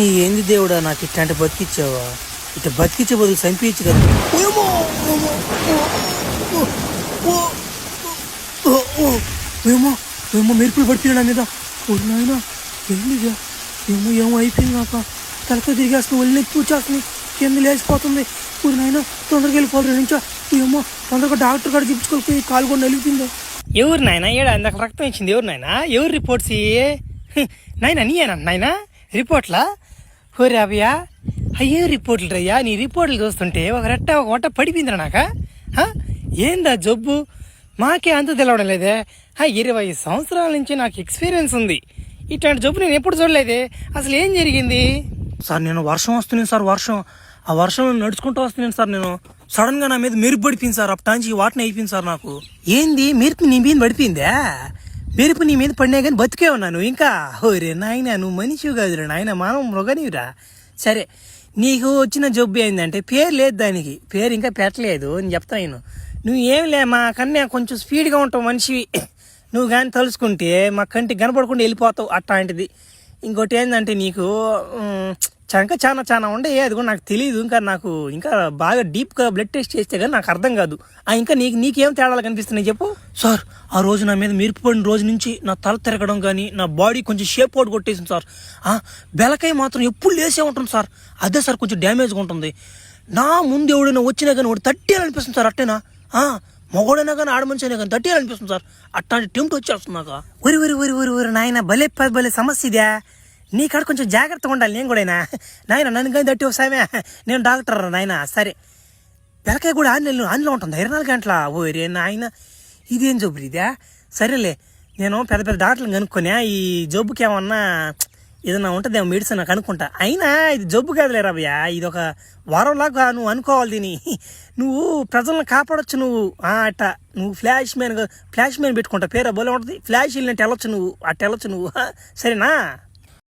ఏంది దేవుడా నాకు ఇట్లాంటి బతికిచ్చావా? ఇట్లా బతికిచ్చే బదులు చంపించు కదా. ఏమో ఏమో ఏమో మెరుపులు పడుతున్నాయి నా మీద. ఊరి నాయన ఏంది ఏమో ఏమో అయిపోయింది. నాకు తలతో తిరిగేస్తుంది, ఒళ్ళు నెత్తి వచ్చేస్తుంది, కింద లేచిపోతుంది. ఊరి నాయన తొందరగా వెళ్ళిపోవాలి నుంచో. ఏమో తొందరగా డాక్టర్ కాడ చూపించుకోకపోయి కాలు కూడా నలిపింది. ఎవరు నాయన ఏడా ఇందాక రక్తం ఇచ్చింది? ఎవరు నాయన? ఎవరు రిపోర్ట్స్ నాయన? నీయేనా నాయన రిపోర్ట్లా? హోరే అభయ్యా, అయ్యే రిపోర్ట్లు రయ్యా. నీ రిపోర్ట్లు చూస్తుంటే ఒక రెట్ట ఒక వంట పడిపోయిందిరా నాక. ఏందా జబ్బు? మాకే అంత తెలవడం లేదే. 20 సంవత్సరాల నుంచి నాకు ఎక్స్పీరియన్స్ ఉంది. ఇట్లాంటి జబ్బు నేను ఎప్పుడు చూడలేదే. అసలు ఏం జరిగింది సార్? నేను వర్షం వస్తున్నాను సార్, ఆ వర్షంలో నడుచుకుంటూ వస్తున్నాను సార్. నేను సడన్ గా నా మీద మెరుపు పడిపోయింది సార్. అప్పటాంచి వాటిని అయిపోయింది సార్ నాకు. ఏంది మెరుపు నీ మీద పడిపోయిందా? మెరుపు నీ మీద పడినా కానీ బతికే ఉన్నాను ఇంకా. హోరే నాయన, నువ్వు మనిషివి కాదురా నాయన, మనం మృగనివిరా. సరే, నీకు వచ్చిన జబ్బు ఏంటంటే పేరు లేదు, దానికి పేరు ఇంకా పెట్టలేదు అని చెప్తాను. నువ్వు ఏం లే, మా కన్నా కొంచెం స్పీడ్గా ఉంటావు మనిషివి. నువ్వు కానీ తలుచుకుంటే మా కంటికి కనపడకుండా వెళ్ళిపోతావు అట్లాంటిది. ఇంకోటి ఏంటంటే నీకు ఇంకా చాలా ఉండే, అది కూడా నాకు తెలియదు. ఇంకా నాకు ఇంకా బాగా డీప్గా బ్లడ్ టెస్ట్ చేస్తే కానీ నాకు అర్థం కాదు. ఇంకా నీకేం తేడాలు కనిపిస్తున్నాయి చెప్పు. సార్, ఆ రోజు నా మీద మెరుపు పడిన రోజు నుంచి నా తల తిరగడం కానీ, నా బాడీ కొంచెం షేప్ అవుట్ కొట్టేసింది సార్. బెలకాయ మాత్రం ఎప్పుడు లేసే ఉంటుంది సార్. అదే సార్ కొంచెం డ్యామేజ్గా ఉంటుంది. నా ముందు ఎవడైనా వచ్చినా కానీ వాడు తట్టేయాలనిపిస్తుంది సార్. అట్టేనా మగోడైనా కానీ ఆడమనిషి అయినా కానీ తట్టేయాలనిపిస్తుంది సార్. అట్లాంటి టెంప్ట్ వచ్చేస్తుంది నాకు. ఊరి నాయన, భలే సమస్య ఇదే. నీ కాడ కొంచెం జాగ్రత్తగా ఉండాలి. నేను కూడా నాయన నన్ను కానీ తట్టి ఒకసారి నేను డాక్టర్ నాయన. సరే, పిల్లకాయ కూడా ఆన్లో ఉంటుంది 24 గంటల. ఓరే నాయన, ఇదేం జబ్బు ఇదే? సరేలే, నేను పెద్ద డాక్టర్ని కనుక్కొని ఈ జబ్బుకి ఏమన్నా ఏదన్నా ఉంటుందేమో మెడిసిన్ నాకు అనుకుంటా. అయినా ఇది జబ్బు కాదులే రాబయ్యా, ఇది ఒక వారంలాగా నువ్వు అనుకోవాలి దీన్ని. నువ్వు ప్రజలను కాపాడొచ్చు నువ్వు. అట్ట నువ్వు ఫ్లాష్ మ్యాన్ పెట్టుకుంటా, పేరు బోలే ఉంటుంది. ఫ్లాష్ వెళ్ళినట్టు వెళ్ళొచ్చు నువ్వు, అట్ట వెళ్ళొచ్చు నువ్వు. సరేనా?